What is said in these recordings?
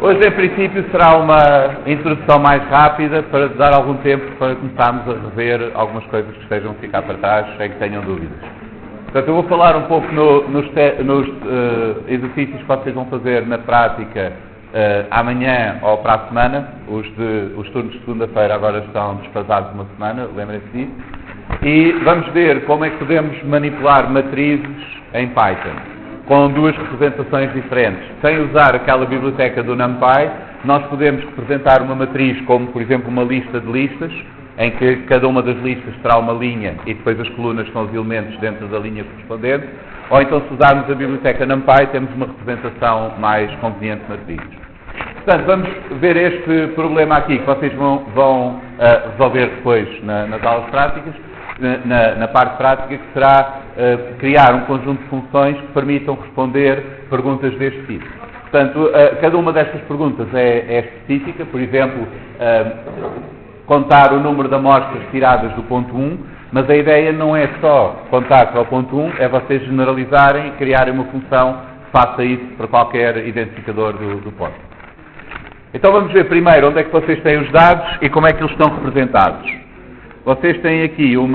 Hoje, em princípio, será uma introdução mais rápida para dar algum tempo para começarmos a rever algumas coisas que estejam a ficar para trás, sem que tenham dúvidas. Portanto, eu vou falar um pouco nos exercícios que vocês vão fazer na prática amanhã ou para a semana. Os turnos de segunda-feira agora estão desfasados uma semana, lembrem-se disso. E vamos ver como é que podemos manipular matrizes em Python, com duas representações diferentes. Sem usar aquela biblioteca do NumPy, nós podemos representar uma matriz como, por exemplo, uma lista de listas, em que cada uma das listas terá uma linha e depois as colunas são os elementos dentro da linha correspondente. Ou então, se usarmos a biblioteca NumPy, temos uma representação mais conveniente de matrizes. Portanto, vamos ver este problema aqui, que vocês vão resolver depois nas aulas práticas, na parte prática, que será criar um conjunto de funções que permitam responder perguntas deste tipo. Portanto, cada uma destas perguntas é específica. Por exemplo, contar o número de amostras tiradas do ponto 1, mas a ideia não é só contar para o ponto 1, é vocês generalizarem e criarem uma função que faça isso para qualquer identificador do ponto. Então vamos ver primeiro onde é que vocês têm os dados e como é que eles estão representados. Vocês têm aqui um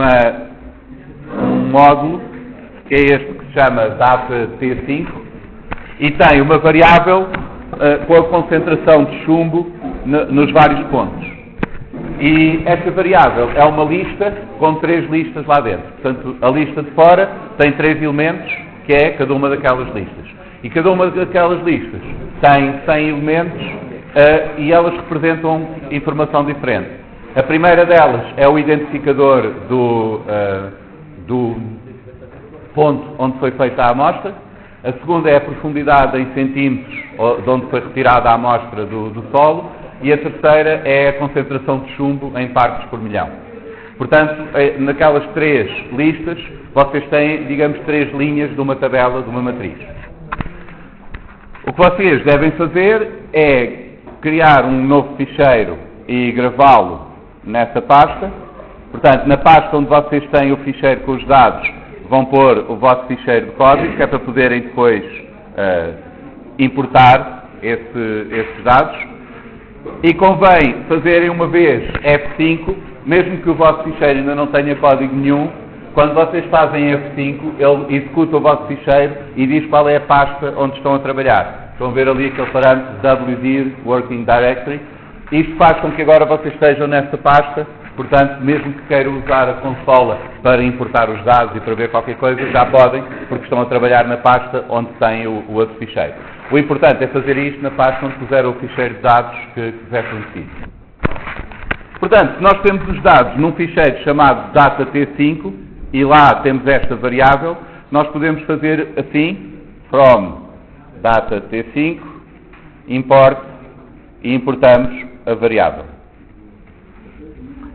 módulo, que é este que se chama data T5, e tem uma variável com a concentração de chumbo nos vários pontos. E esta variável é uma lista com 3 listas lá dentro. Portanto, a lista de fora tem 3 elementos, que é cada uma daquelas listas. E cada uma daquelas listas tem 100 elementos e elas representam informação diferente. A primeira delas é o identificador do ponto onde foi feita a amostra. A segunda é a profundidade em centímetros de onde foi retirada a amostra do solo. E a terceira é a concentração de chumbo em partes por milhão. Portanto, naquelas 3 listas, vocês têm, digamos, 3 linhas de uma tabela, de uma matriz. O que vocês devem fazer é criar um novo ficheiro e gravá-lo nessa pasta. Portanto, na pasta onde vocês têm o ficheiro com os dados, vão pôr o vosso ficheiro de código, que é para poderem depois importar esses dados. E convém fazerem uma vez F5, mesmo que o vosso ficheiro ainda não tenha código nenhum. Quando vocês fazem F5, ele executa o vosso ficheiro e diz qual é a pasta onde estão a trabalhar. Estão a ver ali aquele parâmetro WD Working Directory. Isto faz com que agora vocês estejam nessa pasta. Portanto, mesmo que queiram usar a consola para importar os dados e para ver qualquer coisa, já podem, porque estão a trabalhar na pasta onde tem o outro ficheiro. O importante é fazer isto na pasta onde puser o ficheiro de dados que quiser conhecido. Portanto, nós temos os dados num ficheiro chamado data T5 e lá temos esta variável. Nós podemos fazer assim, from data T5, import, e importamos a variável.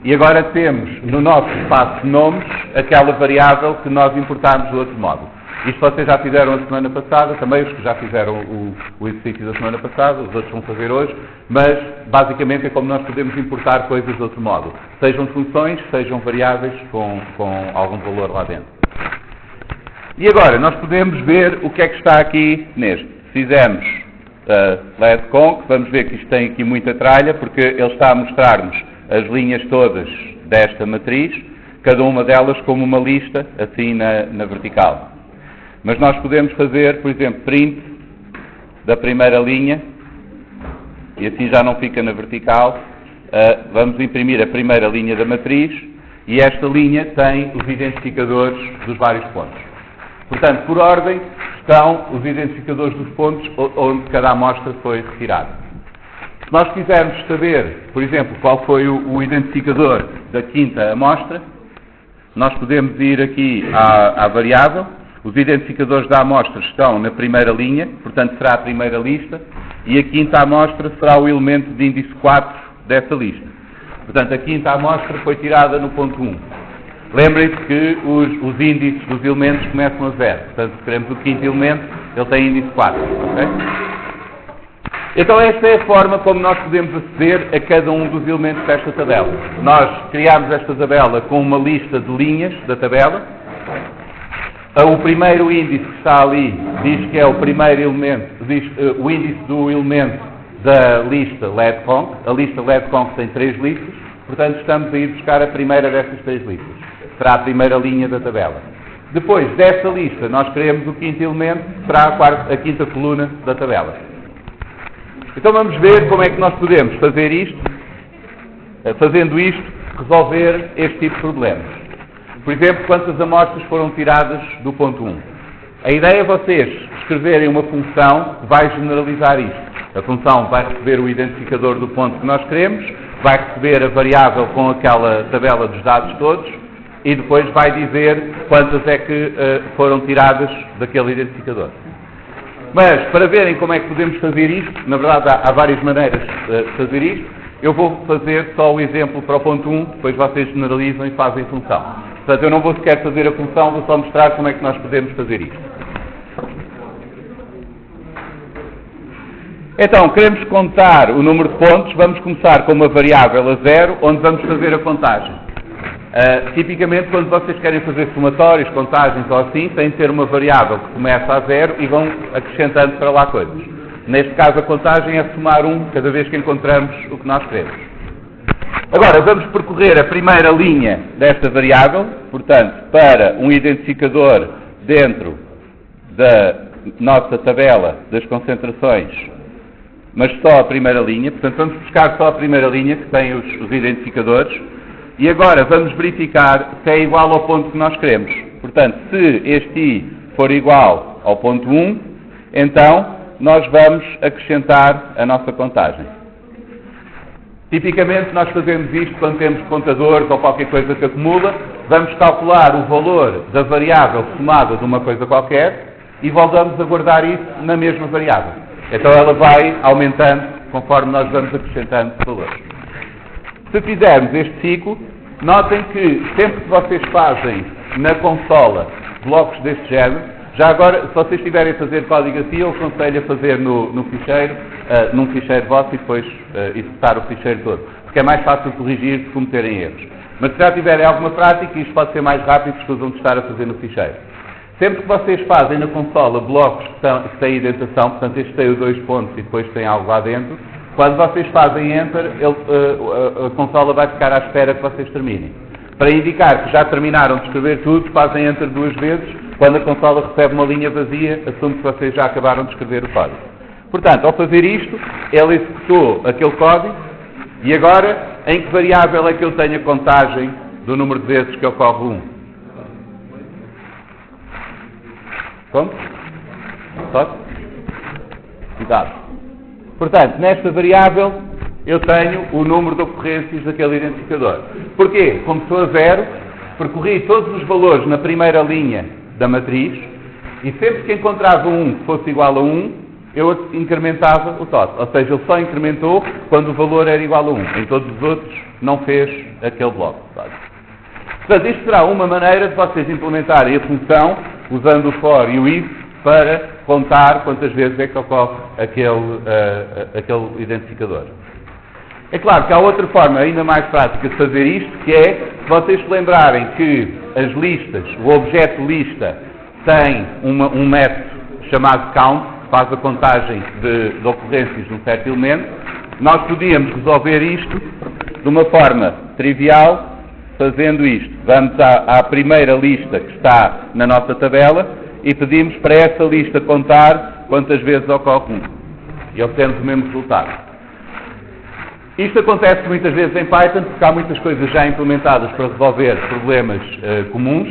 E agora temos no nosso espaço de nomes aquela variável que nós importámos do outro módulo. Isto vocês já fizeram a semana passada, também os que já fizeram o exercício da semana passada, os outros vão fazer hoje, mas basicamente é como nós podemos importar coisas de outro módulo. Sejam funções, sejam variáveis com algum valor lá dentro. E agora, nós podemos ver o que é que está aqui neste. Se fizermos LED conc, vamos ver que isto tem aqui muita tralha, porque ele está a mostrar-nos as linhas todas desta matriz, cada uma delas como uma lista, assim na vertical. Mas nós podemos fazer, por exemplo, print da primeira linha, e assim já não fica na vertical. Vamos imprimir a primeira linha da matriz, e esta linha tem os identificadores dos vários pontos. Portanto, por ordem, estão os identificadores dos pontos onde cada amostra foi retirada. Se nós quisermos saber, por exemplo, qual foi o identificador da quinta amostra, nós podemos ir aqui à variável. Os identificadores da amostra estão na primeira linha, portanto será a primeira lista, e a quinta amostra será o elemento de índice 4 dessa lista. Portanto, a quinta amostra foi tirada no ponto 1. Lembrem-se que os índices dos elementos começam a 0. Portanto, se queremos o quinto elemento, ele tem índice 4. Okay? Então esta é a forma como nós podemos aceder a cada um dos elementos desta tabela. Nós criamos esta tabela com uma lista de linhas da tabela. O primeiro índice que está ali diz que é o primeiro elemento, o índice do elemento da lista LEDConc. A lista LEDConc tem 3 listas, portanto estamos a ir buscar a primeira dessas 3 listas. Será a primeira linha da tabela. Depois desta lista nós queremos o quinto elemento, que será a quinta coluna da tabela. Então vamos ver como é que nós podemos fazer isto, fazendo isto, resolver este tipo de problemas. Por exemplo, quantas amostras foram tiradas do ponto 1. A ideia é vocês escreverem uma função que vai generalizar isto. A função vai receber o identificador do ponto que nós queremos, vai receber a variável com aquela tabela dos dados todos e depois vai dizer quantas é que foram tiradas daquele identificador. Mas, para verem como é que podemos fazer isto, na verdade há várias maneiras de fazer isto, eu vou fazer só o exemplo para o ponto 1, depois vocês generalizam e fazem a função. Portanto, eu não vou sequer fazer a função, vou só mostrar como é que nós podemos fazer isto. Então, queremos contar o número de pontos, vamos começar com uma variável a 0, onde vamos fazer a contagem. Tipicamente, quando vocês querem fazer somatórios, contagens ou assim, têm de ter uma variável que começa a 0 e vão acrescentando para lá coisas. Neste caso, a contagem é somar 1 cada vez que encontramos o que nós queremos. Agora, vamos percorrer a primeira linha desta variável, portanto, para um identificador dentro da nossa tabela das concentrações, mas só a primeira linha, portanto, vamos buscar só a primeira linha, que tem os identificadores, e agora vamos verificar se é igual ao ponto que nós queremos. Portanto, se este I for igual ao ponto 1, então nós vamos acrescentar a nossa contagem. Tipicamente nós fazemos isto quando temos contadores ou qualquer coisa que acumula, vamos calcular o valor da variável somada de uma coisa qualquer e voltamos a guardar isso na mesma variável. Então ela vai aumentando conforme nós vamos acrescentando valores. Se fizermos este ciclo, notem que sempre que vocês fazem na consola blocos deste género, já agora, se vocês estiverem a fazer código assim, eu aconselho a fazer no ficheiro, num ficheiro vosso e depois executar o ficheiro todo. Porque é mais fácil corrigir se cometerem erros. Mas se já tiverem alguma prática, isto pode ser mais rápido que escusam de estar a fazer no ficheiro. Sempre que vocês fazem na consola blocos que têm indentação, portanto este tem os 2 pontos e depois tem algo lá dentro, quando vocês fazem Enter, a consola vai ficar à espera que vocês terminem. Para indicar que já terminaram de escrever tudo, fazem Enter 2 vezes. Quando a consola recebe uma linha vazia, assume que vocês já acabaram de escrever o código. Portanto, ao fazer isto, ele executou aquele código e agora, em que variável é que eu tenho a contagem do número de vezes que ocorre 1? Como? Pode? Cuidado. Portanto, nesta variável, eu tenho o número de ocorrências daquele identificador. Porquê? Começou a 0, percorri todos os valores na primeira linha da matriz, e sempre que encontrava um que fosse igual a 1, eu incrementava o total. Ou seja, ele só incrementou quando o valor era igual a 1. Em todos os outros, não fez aquele bloco. Sabe? Portanto, isto será uma maneira de vocês implementarem a função, usando o for e o if, para contar quantas vezes é que ocorre aquele identificador. É claro que há outra forma ainda mais prática de fazer isto, que é, se vocês se lembrarem que as listas, o objeto lista, tem um método chamado count, que faz a contagem de ocorrências de um certo elemento, nós podíamos resolver isto de uma forma trivial, fazendo isto. Vamos à primeira lista que está na nossa tabela e pedimos para essa lista contar quantas vezes ocorre 1. E obtemos o mesmo resultado. Isto acontece muitas vezes em Python, porque há muitas coisas já implementadas para resolver problemas comuns.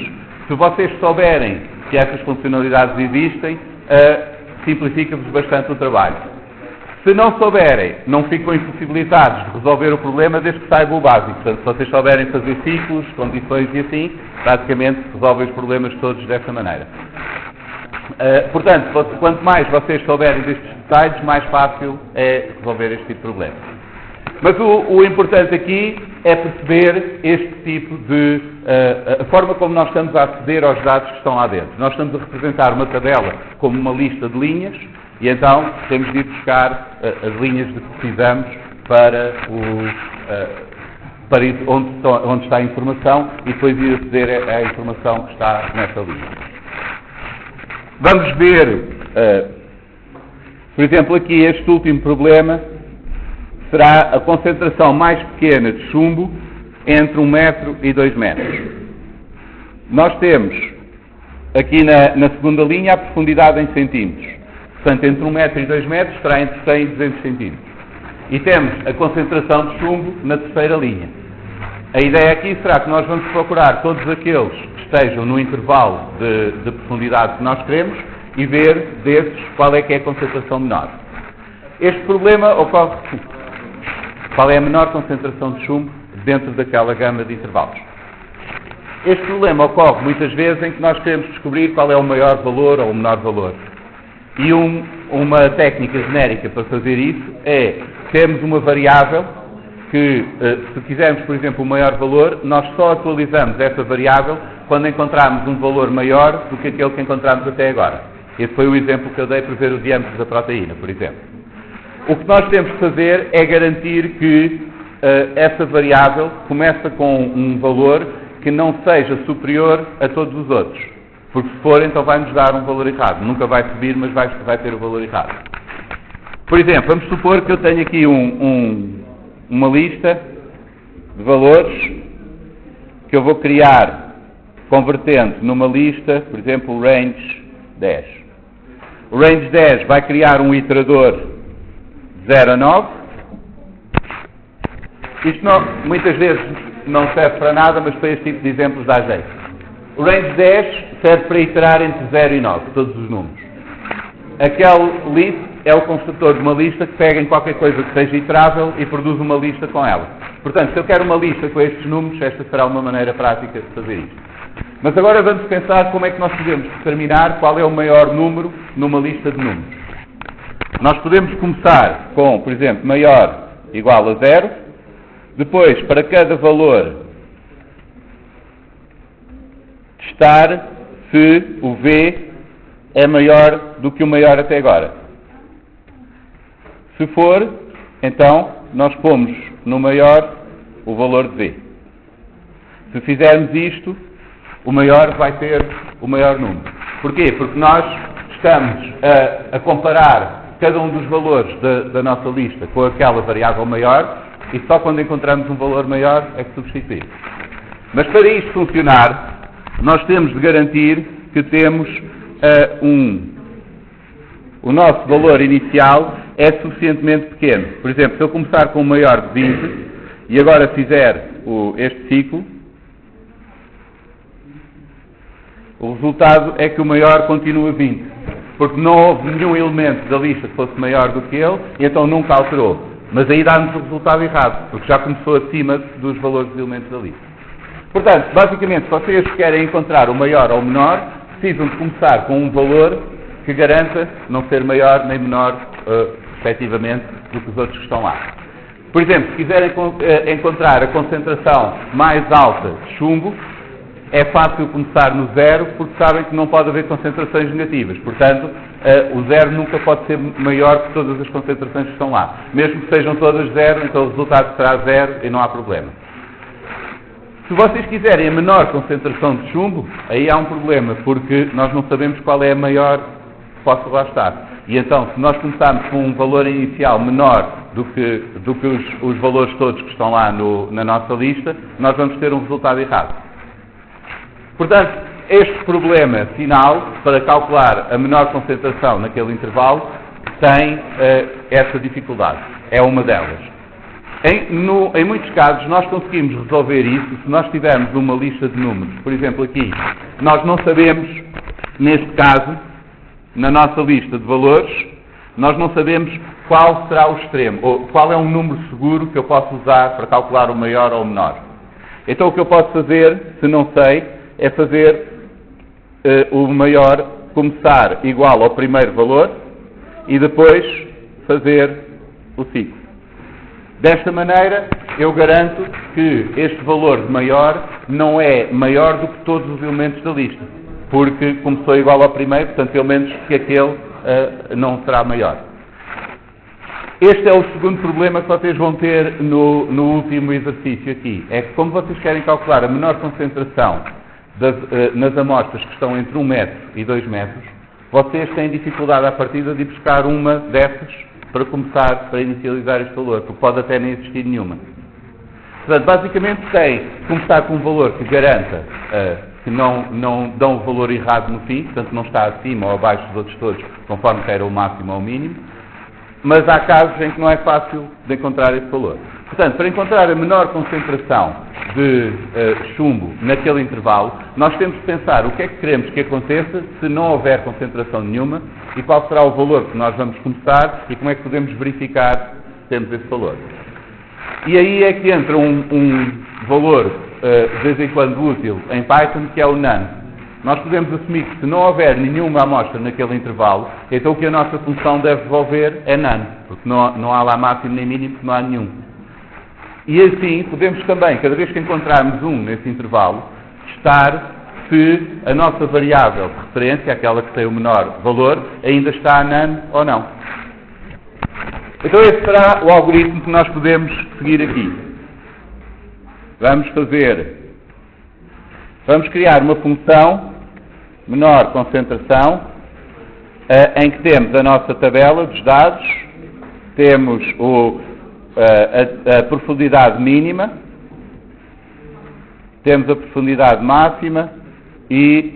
Se vocês souberem que essas funcionalidades existem, simplifica-vos bastante o trabalho. Se não souberem, não ficam impossibilitados de resolver o problema desde que saibam o básico. Portanto, se vocês souberem fazer ciclos, condições e assim, praticamente resolvem os problemas todos dessa maneira. Portanto, quanto mais vocês souberem destes detalhes, mais fácil é resolver este tipo de problema. Mas o importante aqui é perceber este tipo de... a forma como nós estamos a aceder aos dados que estão lá dentro. Nós estamos a representar uma tabela como uma lista de linhas e então temos de ir buscar as linhas de que precisamos para onde está a informação e depois ir aceder à informação que está nessa linha. Vamos ver, por exemplo, aqui este último problema será a concentração mais pequena de chumbo entre 1 metro e 2 metros. Nós temos aqui na segunda linha a profundidade em centímetros. Portanto, entre 1 metro e 2 metros estará entre 100 e 200 centímetros. E temos a concentração de chumbo na terceira linha. A ideia aqui será que nós vamos procurar todos aqueles que estejam no intervalo de profundidade que nós queremos e ver desses qual é que é a concentração menor. Este problema ocorre... Qual é a menor concentração de chumbo dentro daquela gama de intervalos? Este problema ocorre muitas vezes em que nós queremos descobrir qual é o maior valor ou o menor valor. E uma técnica genérica para fazer isso é, temos uma variável que, se quisermos, por exemplo, o maior valor, nós só atualizamos essa variável quando encontrarmos um valor maior do que aquele que encontramos até agora. Esse foi o exemplo que eu dei para ver o diâmetro da proteína, por exemplo. O que nós temos que fazer é garantir que essa variável começa com um valor que não seja superior a todos os outros. Porque se for, então vai-nos dar um valor errado. Nunca vai subir, mas vai ter o valor errado. Por exemplo, vamos supor que eu tenho aqui uma lista de valores que eu vou criar convertendo numa lista, por exemplo, o range 10. O range 10 vai criar um iterador 0 a 9. Isto muitas vezes não serve para nada, mas para este tipo de exemplos dá jeito. O range 10 serve para iterar entre 0 e 9, todos os números. Aquele list é o construtor de uma lista que pega em qualquer coisa que seja iterável e produz uma lista com ela. Portanto, se eu quero uma lista com estes números, esta será uma maneira prática de fazer isto. Mas agora vamos pensar como é que nós podemos determinar qual é o maior número numa lista de números. Nós podemos começar com, por exemplo, maior igual a 0. Depois, para cada valor, testar se o V é maior do que o maior até agora. Se for, então, nós pomos no maior o valor de V. Se fizermos isto, o maior vai ter o maior número. Porquê? Porque nós estamos a comparar cada um dos valores da nossa lista com aquela variável maior e só quando encontramos um valor maior é que substituímos. Mas para isto funcionar, nós temos de garantir que temos o nosso valor inicial é suficientemente pequeno. Por exemplo, se eu começar com um maior de 20 e agora fizer este ciclo, o resultado é que o maior continua 20, porque não houve nenhum elemento da lista que fosse maior do que ele e então nunca alterou. Mas aí dá-nos o resultado errado, porque já começou acima dos valores dos elementos da lista. Portanto, basicamente, se vocês querem encontrar o maior ou o menor, precisam de começar com um valor que garanta não ser maior nem menor, efetivamente, do que os outros que estão lá. Por exemplo, se quiserem encontrar a concentração mais alta de chumbo, é fácil começar no 0, porque sabem que não pode haver concentrações negativas. Portanto, o 0 nunca pode ser maior que todas as concentrações que estão lá. Mesmo que sejam todas 0, então o resultado será 0 e não há problema. Se vocês quiserem a menor concentração de chumbo, aí há um problema, porque nós não sabemos qual é a maior que possa lá estar. E então, se nós começarmos com um valor inicial menor do que os valores todos que estão lá na nossa lista, nós vamos ter um resultado errado. Portanto, este problema final, para calcular a menor concentração naquele intervalo, tem essa dificuldade. É uma delas. Em muitos casos, nós conseguimos resolver isso se nós tivermos uma lista de números. Por exemplo, aqui, nós não sabemos, neste caso, na nossa lista de valores, nós não sabemos qual será o extremo, ou qual é um número seguro que eu posso usar para calcular o maior ou o menor. Então, o que eu posso fazer, se não sei, é fazer o maior começar igual ao primeiro valor e depois fazer o ciclo. Desta maneira, eu garanto que este valor de maior não é maior do que todos os elementos da lista, porque começou igual ao primeiro, portanto, pelo menos que aquele não será maior. Este é o segundo problema que vocês vão ter no último exercício aqui. É que, como vocês querem calcular a menor concentração nas amostras que estão entre 1 metro e 2 metros, vocês têm dificuldade à partida de ir buscar uma dessas para começar, para inicializar este valor, porque pode até nem existir nenhuma. Portanto, basicamente tem que começar com um valor que garanta que não dão o valor errado no fim, portanto não está acima ou abaixo dos outros todos, conforme era o máximo ou o mínimo, mas há casos em que não é fácil de encontrar esse valor. Portanto, para encontrar a menor concentração de chumbo naquele intervalo, nós temos de pensar o que é que queremos que aconteça se não houver concentração nenhuma e qual será o valor que nós vamos começar e como é que podemos verificar se temos esse valor. E aí é que entra um valor de vez em quando útil em Python, que é o none. Nós podemos assumir que se não houver nenhuma amostra naquele intervalo, então o que a nossa função deve devolver é none, porque não há lá máximo nem mínimo, porque não há nenhum. E assim podemos também, cada vez que encontrarmos um nesse intervalo, testar se a nossa variável de referência, aquela que tem o menor valor, ainda está none ou não. Então esse será o algoritmo que nós podemos seguir aqui. Vamos criar uma função menor concentração em que temos a nossa tabela dos dados, temos a profundidade mínima, temos a profundidade máxima e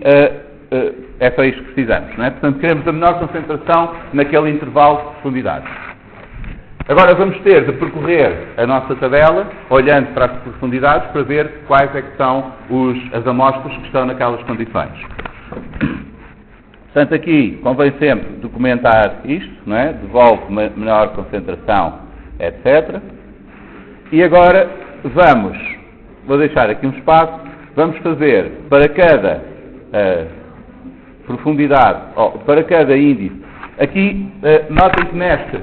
é só isto que precisamos, não é? Portanto, queremos a menor concentração naquele intervalo de profundidade. Agora vamos ter de percorrer a nossa tabela, olhando para as profundidades, para ver quais é que são as amostras que estão naquelas condições. Portanto, aqui convém sempre documentar isto, não é? Devolve menor concentração, etc. E agora vou deixar aqui um espaço, vamos fazer para cada profundidade, para cada índice. Aqui, notem que nestes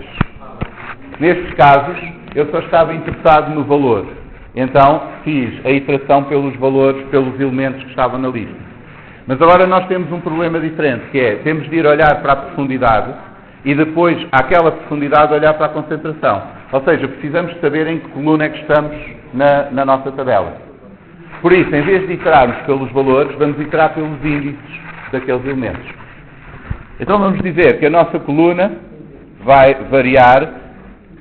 casos, eu só estava interessado no valor. Então, fiz a iteração pelos valores, pelos elementos que estavam na lista. Mas agora nós temos um problema diferente, que é, temos de ir olhar para a profundidade e depois, àquela profundidade, olhar para a concentração. Ou seja, precisamos de saber em que coluna é que estamos na nossa tabela. Por isso, em vez de iterarmos pelos valores, vamos iterar pelos índices daqueles elementos. Então vamos dizer que a nossa coluna vai variar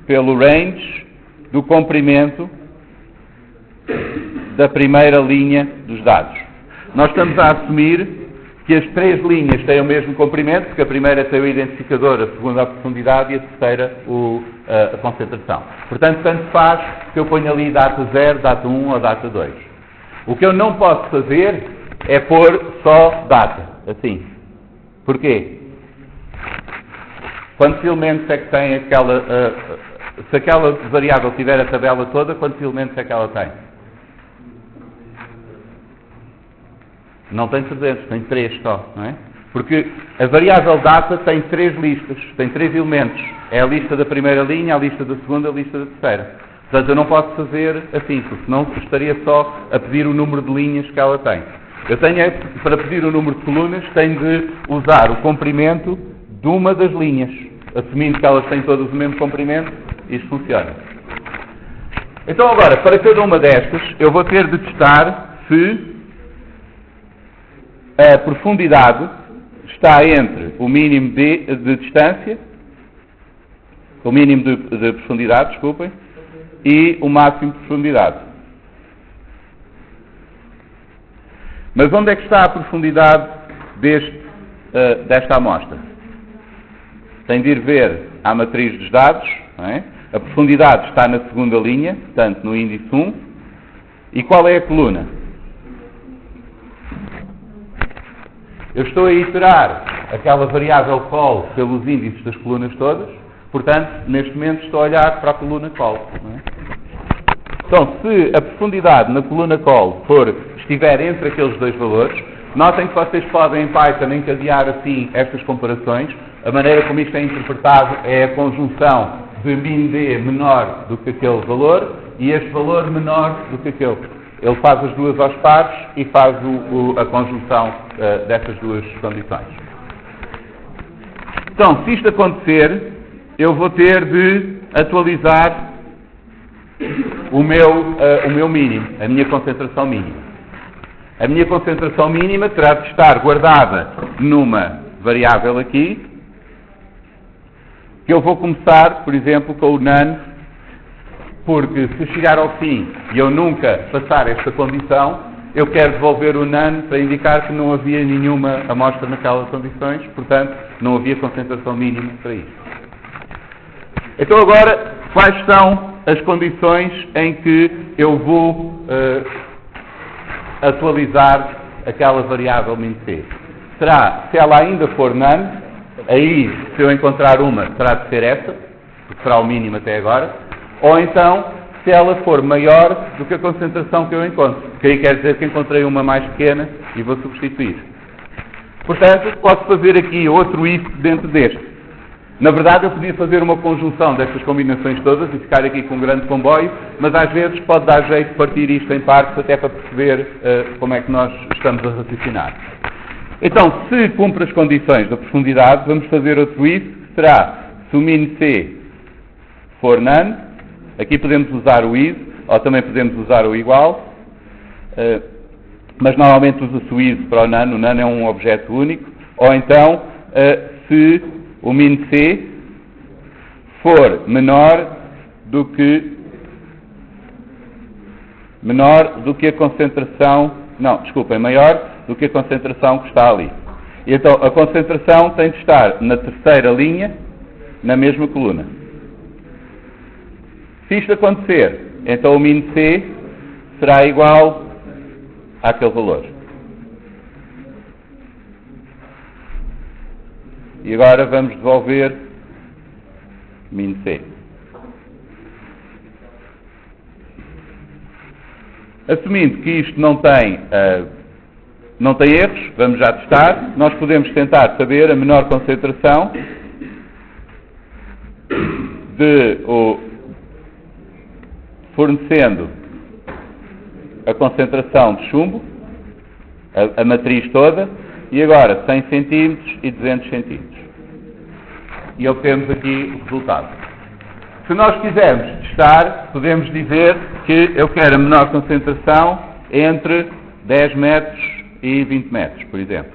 pelo range do comprimento da primeira linha dos dados. Nós estamos a assumir que as três linhas têm o mesmo comprimento, porque a primeira tem o identificador, a segunda a profundidade e a terceira a concentração. Portanto, tanto faz que eu ponho ali data 0, data 1 ou data 2. O que eu não posso fazer é pôr só data, assim. Porquê? Quantos elementos é que tem aquela... se aquela variável tiver a tabela toda, quantos elementos é que ela tem? Não tem 300, tem 3 só, não é? Porque a variável data tem 3 listas, tem 3 elementos. É a lista da primeira linha, a lista da segunda, a lista da terceira. Portanto, eu não posso fazer assim, porque senão estaria só a pedir o número de linhas que ela tem. Eu tenho, para pedir o número de colunas, tenho de usar o comprimento de uma das linhas. Assumindo que elas têm todas o mesmo comprimento, isto funciona. Então agora, para cada uma destas, eu vou ter de testar se a profundidade está entre o mínimo de distância, o mínimo de profundidade, desculpem, e o máximo de profundidade. Mas onde é que está a profundidade desta amostra? Tem de ir ver a matriz dos dados, não é? A profundidade está na segunda linha, portanto no índice 1. E qual é a coluna? Eu estou a iterar aquela variável col pelos índices das colunas todas, portanto, neste momento estou a olhar para a coluna col. Não é? Então, se a profundidade na coluna col estiver entre aqueles dois valores, notem que vocês podem em Python encadear assim estas comparações. A maneira como isto é interpretado é a conjunção de min d menor do que aquele valor e este valor menor do que aquele. Ele faz as duas aos pares e faz a conjunção dessas duas condições. Então, se isto acontecer, eu vou ter de atualizar o meu mínimo, a minha concentração mínima. A minha concentração mínima terá de estar guardada numa variável aqui, que eu vou começar, por exemplo, com o none, porque se chegar ao fim e eu nunca passar esta condição, eu quero devolver o none para indicar que não havia nenhuma amostra naquelas condições, portanto, não havia concentração mínima para isso. Então agora, quais são as condições em que eu vou atualizar aquela variável min-c? Será, se ela ainda for none, aí, se eu encontrar uma, terá de ser essa, porque será o mínimo até agora, ou então, se ela for maior do que a concentração que eu encontro, porque aí quer dizer que encontrei uma mais pequena e vou substituir. Portanto, posso fazer aqui outro if dentro deste. Na verdade, eu podia fazer uma conjunção destas combinações todas e ficar aqui com um grande comboio, mas às vezes pode dar jeito de partir isto em partes até para perceber como é que nós estamos a raciocinar. Então, se cumpre as condições da profundidade, vamos fazer outro if, que será, se o min c for none, aqui podemos usar o is, ou também podemos usar o igual, mas normalmente usa-se o is para o none é um objeto único, ou então, se o min c for menor do que a concentração, maior do que a concentração que está ali. E então a concentração tem de estar na terceira linha, na mesma coluna. Se isto acontecer, então o min c será igual àquele valor. E agora vamos devolver min c. Assumindo que isto não tem erros, vamos já testar, nós podemos tentar saber a menor concentração fornecendo a concentração de chumbo, a matriz toda, e agora 100 centímetros e 200 centímetros. E obtemos aqui o resultado. Se nós quisermos testar, podemos dizer que eu quero a menor concentração entre 10 metros e 20 metros, por exemplo.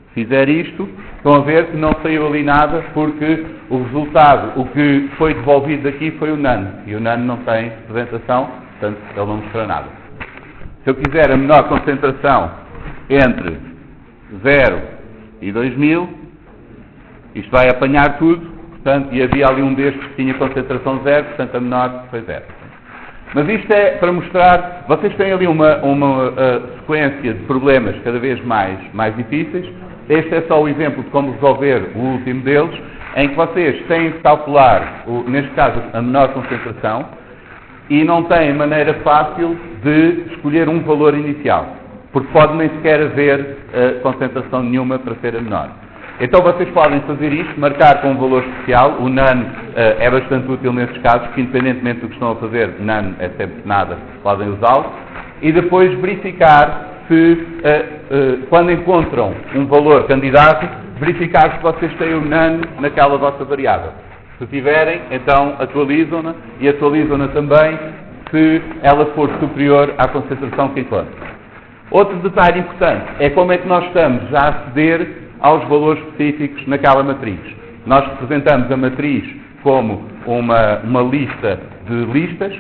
Se fizer isto, estão a ver que não saiu ali nada, porque o resultado, o que foi devolvido daqui foi o none. E o none não tem representação, portanto, ele não mostrou nada. Se eu quiser a menor concentração entre 0 e 2000, isto vai apanhar tudo, portanto, e havia ali um destes que tinha concentração 0, portanto a menor foi 0. Mas isto é para mostrar, vocês têm ali uma sequência de problemas cada vez mais difíceis. Este é só o exemplo de como resolver o último deles, em que vocês têm de calcular, neste caso, a menor concentração, e não têm maneira fácil de escolher um valor inicial, porque pode nem sequer haver concentração nenhuma para ser a menor. Então vocês podem fazer isto, marcar com um valor especial. O none é bastante útil nesses casos, porque independentemente do que estão a fazer, none é sempre nada, podem usá-lo, e depois verificar se, quando encontram um valor candidato, verificar se vocês têm o none naquela vossa variável. Se tiverem, então atualizam-na, e atualizam-na também se ela for superior à concentração que encontram. Outro detalhe importante é como é que nós estamos a aceder aos valores específicos naquela matriz. Nós representamos a matriz como uma lista de listas,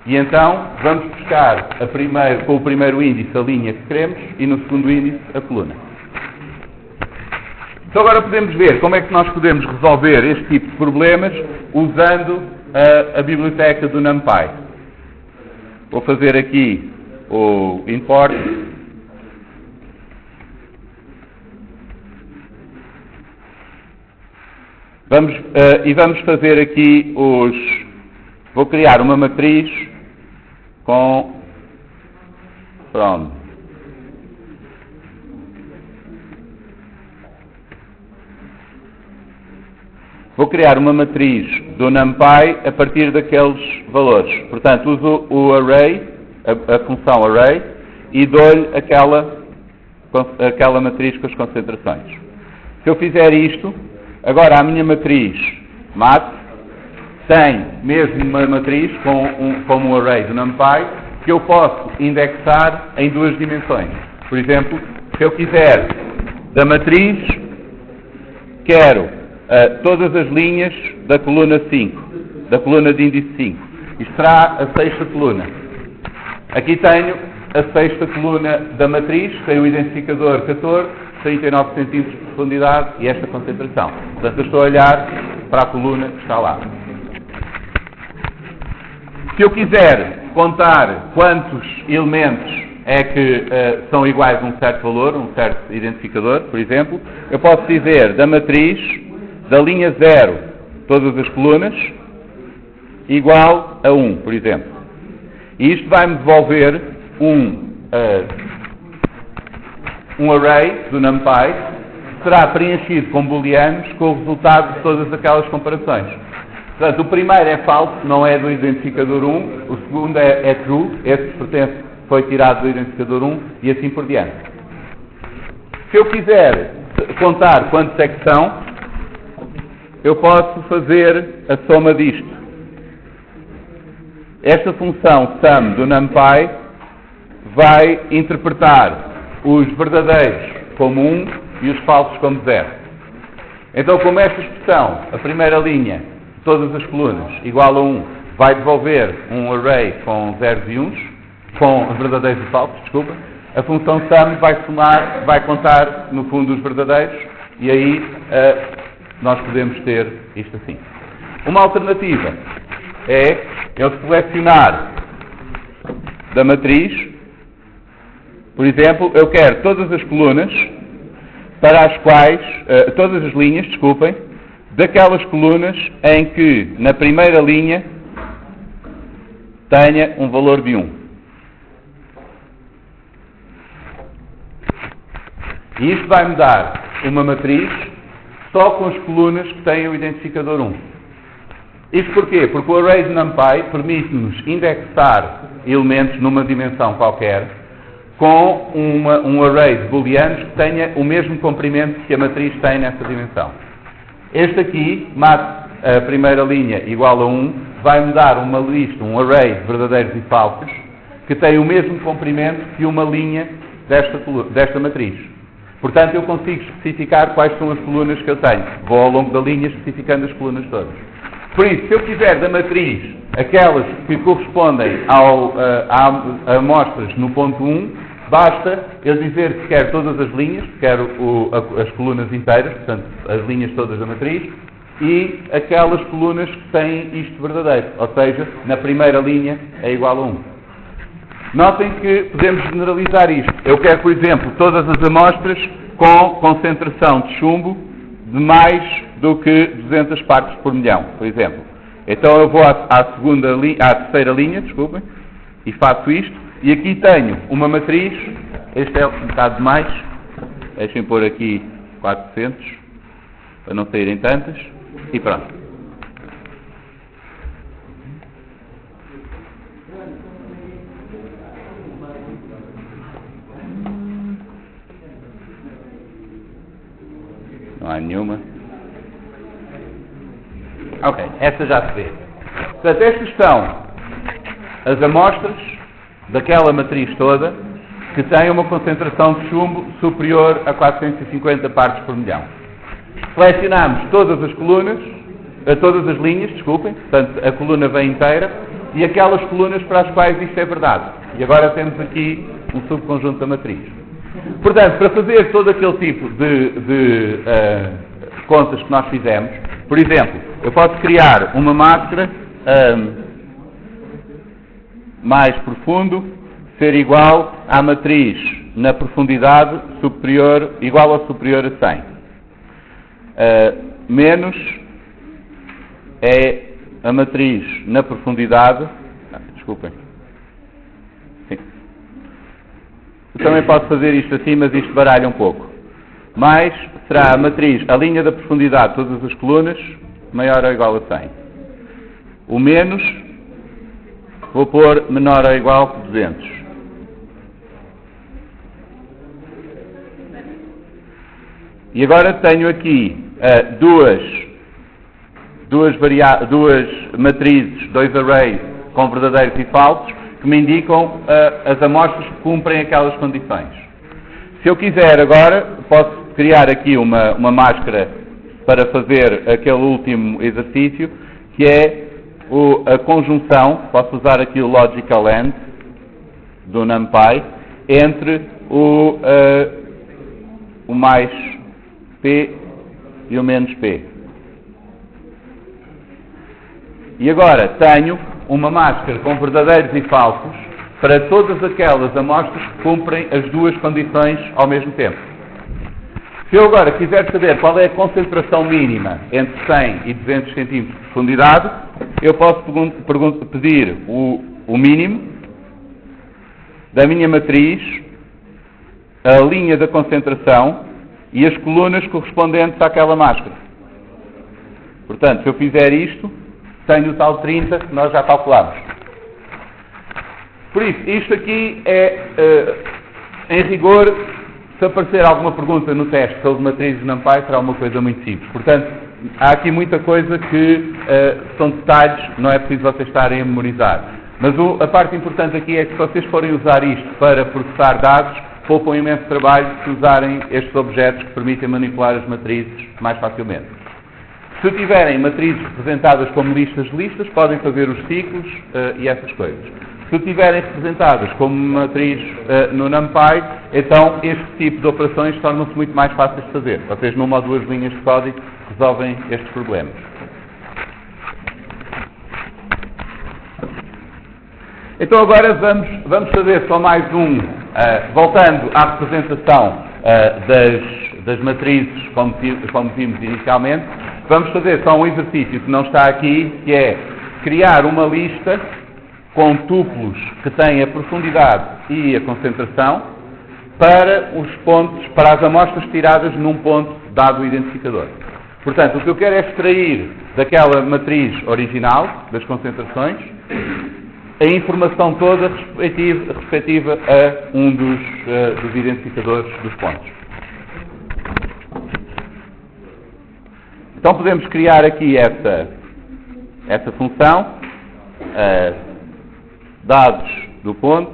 e então vamos buscar com o primeiro índice a linha que queremos e no segundo índice a coluna. Então agora podemos ver como é que nós podemos resolver este tipo de problemas usando a biblioteca do NumPy. Vou fazer aqui o import. Vamos fazer aqui vou criar uma matriz com from. Vou criar uma matriz do NumPy a partir daqueles valores. Portanto, uso o array, a função array, e dou-lhe aquela matriz com as concentrações. Se eu fizer isto, agora a minha matriz mat tem mesmo uma matriz como um array do NumPy que eu posso indexar em duas dimensões. Por exemplo, se eu quiser da matriz quero todas as linhas da coluna 5, da coluna de índice 5. Isto será a sexta coluna. Aqui tenho a sexta coluna da matriz, tem o identificador 14, 39 cm de profundidade e esta concentração. Portanto, eu estou a olhar para a coluna que está lá. Se eu quiser contar quantos elementos é que são iguais a um certo valor, um certo identificador, por exemplo, eu posso dizer da matriz, da linha 0, todas as colunas, igual a 1, por exemplo. E isto vai-me devolver um array do NumPy, que será preenchido com booleanos com o resultado de todas aquelas comparações. Portanto, o primeiro é falso, não é do identificador 1, o segundo é true, esse foi tirado do identificador 1 e assim por diante. Se eu quiser contar quantos é que são, eu posso fazer a soma disto. Esta função sum do NumPy vai interpretar os verdadeiros como 1 e os falsos como 0. Então, como esta expressão, a primeira linha, todas as colunas, igual a 1, vai devolver um array com 0 e 1, com verdadeiros e falsos, desculpa, a função sum vai somar, vai contar, no fundo, os verdadeiros, e aí nós podemos ter isto assim. Uma alternativa é eu selecionar da matriz, por exemplo, eu quero todas as colunas para as quais, todas as linhas, desculpem, daquelas colunas em que na primeira linha tenha um valor de 1. E isto vai-me dar uma matriz só com as colunas que têm o identificador 1. Isto porquê? Porque o array de NumPy permite-nos indexar elementos numa dimensão qualquer com um array de booleanos que tenha o mesmo comprimento que a matriz tem nessa dimensão. Este aqui, mate a primeira linha igual a 1, vai-me dar uma lista, um array de verdadeiros e falsos, que tem o mesmo comprimento que uma linha desta matriz. Portanto, eu consigo especificar quais são as colunas que eu tenho. Vou ao longo da linha especificando as colunas todas. Por isso, se eu quiser da matriz aquelas que correspondem a amostras no ponto 1, basta eu dizer que quero todas as linhas, quero as colunas inteiras, portanto, as linhas todas da matriz, e aquelas colunas que têm isto verdadeiro, ou seja, na primeira linha é igual a 1. Notem que podemos generalizar isto. Eu quero, por exemplo, todas as amostras com concentração de chumbo de mais do que 200 partes por milhão, por exemplo. Então eu vou à terceira linha, desculpem, e faço isto. E aqui tenho uma matriz, este é um bocado demais, deixem pôr aqui 400, para não saírem tantas, e pronto. Não há nenhuma. Ok, esta já se vê. Portanto, estas são as amostras daquela matriz toda que tem uma concentração de chumbo superior a 450 partes por milhão. Selecionamos todas as colunas, todas as linhas, desculpem, portanto a coluna vem inteira, e aquelas colunas para as quais isto é verdade. E agora temos aqui um subconjunto da matriz. Portanto, para fazer todo aquele tipo de contas que nós fizemos, por exemplo, eu posso criar uma máscara mais profundo ser igual à matriz na profundidade superior, igual ou superior a 100. Menos é a matriz na profundidade, desculpem. Sim. Eu também posso fazer isto assim, mas isto baralha um pouco. Mais será a matriz, a linha da profundidade, todas as colunas, maior ou igual a 100. O menos, vou pôr menor ou igual a 200. E agora tenho aqui duas matrizes, dois arrays com verdadeiros e falsos, que me indicam as amostras que cumprem aquelas condições. Se eu quiser agora, posso criar aqui uma máscara para fazer aquele último exercício, que é a conjunção, posso usar aqui o logical AND do NumPy, entre o mais P e o menos P. E agora tenho uma máscara com verdadeiros e falsos para todas aquelas amostras que cumprem as duas condições ao mesmo tempo. Se eu agora quiser saber qual é a concentração mínima entre 100 e 200 cm de profundidade, eu posso pedir o mínimo da minha matriz, a linha da concentração e as colunas correspondentes àquela máscara. Portanto, se eu fizer isto, tenho o tal 30 que nós já calculamos. Por isso, isto aqui é, em rigor, se aparecer alguma pergunta no teste sobre matrizes NumPy, será uma coisa muito simples. Portanto, há aqui muita coisa que são detalhes, não é preciso vocês estarem a memorizar. Mas a parte importante aqui é que se vocês forem usar isto para processar dados, poupam imenso trabalho se usarem estes objetos que permitem manipular as matrizes mais facilmente. Se tiverem matrizes representadas como listas de listas, podem fazer os ciclos e essas coisas. Se tiverem representadas como matriz no NumPy, então este tipo de operações tornam-se muito mais fáceis de fazer. Vocês, numa ou duas linhas de código, resolvem estes problemas. Então agora vamos fazer só mais um, voltando à representação das matrizes como vimos inicialmente. Vamos fazer só um exercício que não está aqui, que é criar uma lista com tuplos que têm a profundidade e a concentração para os pontos, para as amostras tiradas num ponto dado o identificador. Portanto, o que eu quero é extrair daquela matriz original, das concentrações, a informação toda respectiva a um dos identificadores dos pontos. Então podemos criar aqui essa função, dados do ponto,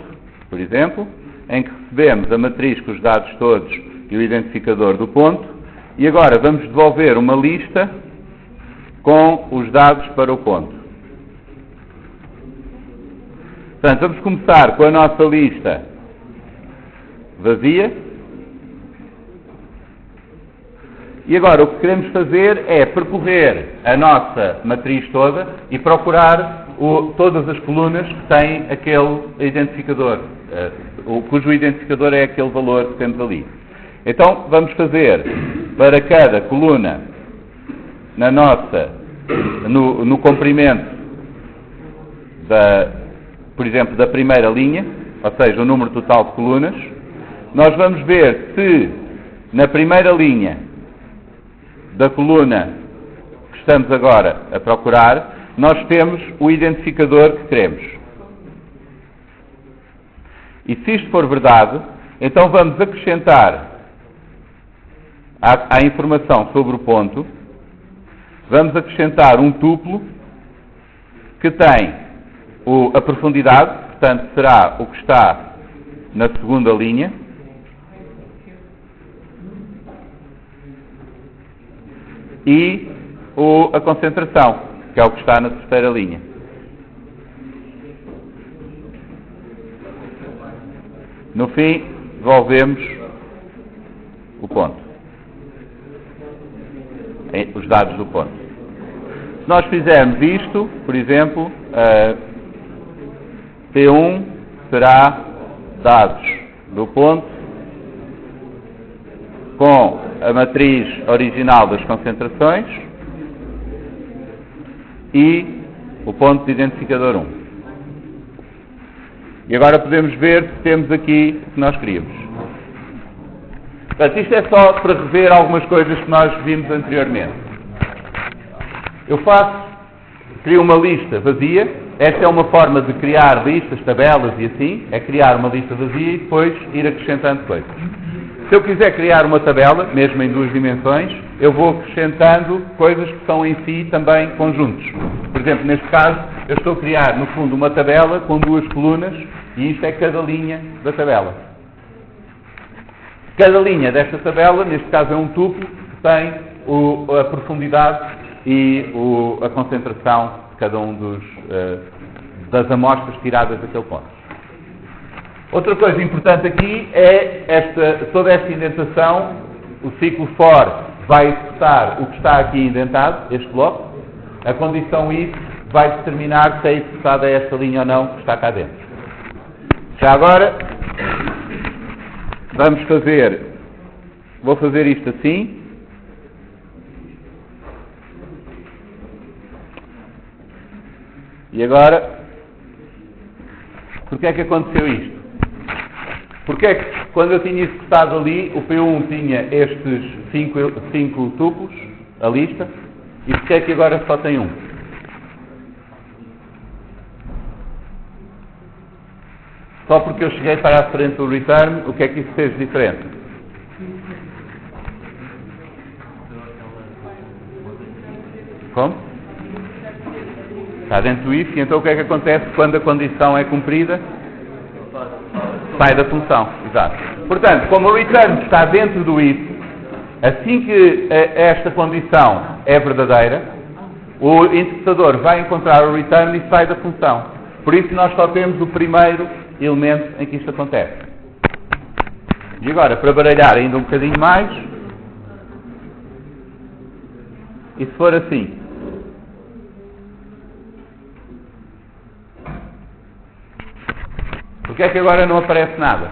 por exemplo, em que recebemos a matriz com os dados todos e o identificador do ponto, e agora vamos devolver uma lista com os dados para o ponto. Portanto, vamos começar com a nossa lista vazia. E agora o que queremos fazer é percorrer a nossa matriz toda e procurar todas as colunas que têm aquele identificador, cujo identificador é aquele valor que temos ali. Então vamos fazer para cada coluna no comprimento por exemplo, da primeira linha, ou seja, o número total de colunas, nós vamos ver se na primeira linha da coluna que estamos agora a procurar, nós temos o identificador que queremos. E se isto for verdade, então vamos acrescentar à informação sobre o ponto, vamos acrescentar um tuplo que tem a profundidade, portanto será o que está na segunda linha, e a concentração, que é o que está na terceira linha. No fim, devolvemos o ponto, os dados do ponto. Se nós fizermos isto, por exemplo, P1 será dados do ponto com a matriz original das concentrações e o ponto de identificador 1. E agora podemos ver se temos aqui o que nós queríamos. Portanto, isto é só para rever algumas coisas que nós vimos anteriormente. Eu crio uma lista vazia. Esta é uma forma de criar listas, tabelas e assim, é criar uma lista vazia e depois ir acrescentando coisas. Se eu quiser criar uma tabela, mesmo em duas dimensões, eu vou acrescentando coisas que são em si também conjuntos. Por exemplo, neste caso, eu estou a criar, no fundo, uma tabela com duas colunas e isto é cada linha da tabela. Cada linha desta tabela, neste caso é um tuplo, que tem a profundidade e a concentração de cada um das amostras tiradas daquele ponto. Outra coisa importante aqui é toda esta indentação. O ciclo for vai executar o que está aqui indentado, este bloco. A condição if vai determinar se é executada esta linha ou não que está cá dentro. Já agora, vou fazer isto assim. E agora, porque é que aconteceu isto? Porque é que quando eu tinha executado ali, o P1 tinha estes 5 tuplos, a lista, e porque é que agora só tem um? Só porque eu cheguei para a frente do return, o que é que isso fez diferente? Como? Está dentro do if, e então o que é que acontece quando a condição é cumprida? Sai da função, exato. Portanto, como o return está dentro do if, assim que esta condição é verdadeira, o interpretador vai encontrar o return e sai da função. Por isso nós só temos o primeiro elemento em que isto acontece. E agora, para baralhar ainda um bocadinho mais, e se for assim? Porque é que agora não aparece nada?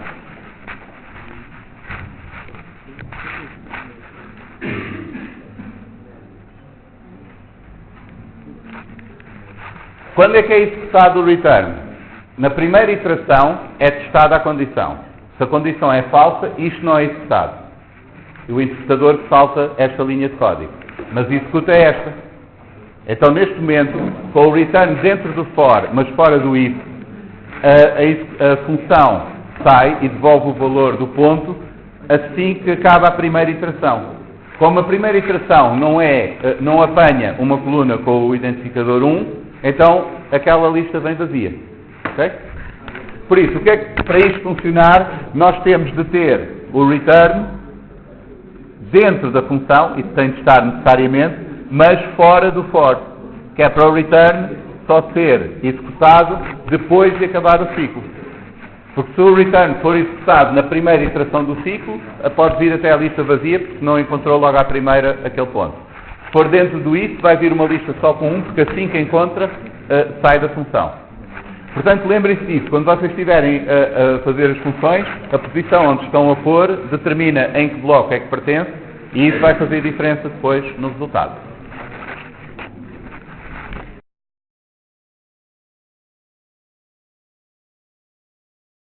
Quando é que é executado o return? Na primeira iteração é testada a condição. Se a condição é falsa, isto não é executado. E o interpretador salta esta linha de código. Mas executa esta. Então, neste momento, com o return dentro do for, mas fora do if, a função sai e devolve o valor do ponto assim que acaba a primeira iteração. Como a primeira iteração não apanha uma coluna com o identificador 1, então aquela lista vem vazia. Okay? Por isso, para isto funcionar, nós temos de ter o return dentro da função, isso tem de estar necessariamente, mas fora do for, que é para o return só ser executado depois de acabar o ciclo. Porque se o return for executado na primeira iteração do ciclo, pode vir até a lista vazia, porque não encontrou logo à primeira aquele ponto. Se for dentro do if, vai vir uma lista só com um, porque assim que encontra, sai da função. Portanto, lembrem-se disso. Quando vocês estiverem a fazer as funções, a posição onde estão a pôr determina em que bloco é que pertence, e isso vai fazer diferença depois no resultado.